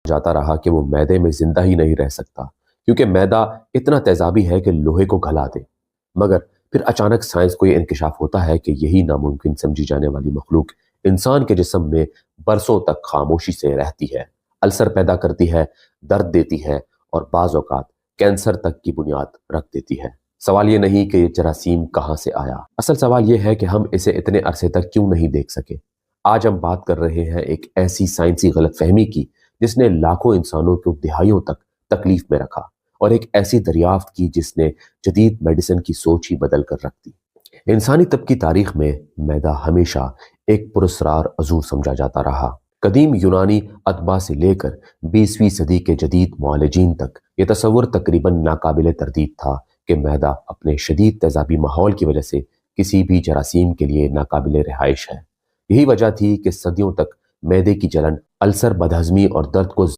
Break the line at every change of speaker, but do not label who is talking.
जाता रहा कि वो मैदे में जिंदा ही नहीं रह सकता, क्योंकि मैदा इतना तेजाबी है कि लोहे को गला दे। मगर फिर अचानक साइंस को ये इंकशाफ होता है कि यही नामुमकिन समझी जाने वाली मखलूक इंसान के जिस्म में बरसों तक खामोशी से रहती है, अल्सर पैदा करती है, दर्द देती है और बाज़ औक़ात कैंसर तक की बुनियाद रख देती है। सवाल ये नहीं कि ये जरासीम कहाँ से आया, असल सवाल ये है कि हम इसे इतने अरसे तक क्यों नहीं देख सके। आज हम बात कर रहे हैं एक ऐसी साइंसी गलतफहमी की जिसने लाखों इंसानों को दिहाइयों तक तकलीफ में रखा, और एक ऐसी दरियाफ्त की जिसने जदीद मेडिसिन की सोच ही बदल कर रख दी। इंसानी तब की तारीख में मैदा हमेशा एक पुरस्रार अजूर समझा जाता रहा। कदीम यूनानी अतबा से लेकर 20वीं सदी के जदीद मुआलिजीन तक ये तसव्वुर तकरीबन नाकाबिले तरदीद था कि मैदा अपने शदीद तेजाबी माहौल की वजह से किसी भी जरासीम के लिए नाकाबिले रिहाइश है। यही वजह थी कि सदियों तक मैदे की जलन, अल्सर, बदहजमी और दर्द को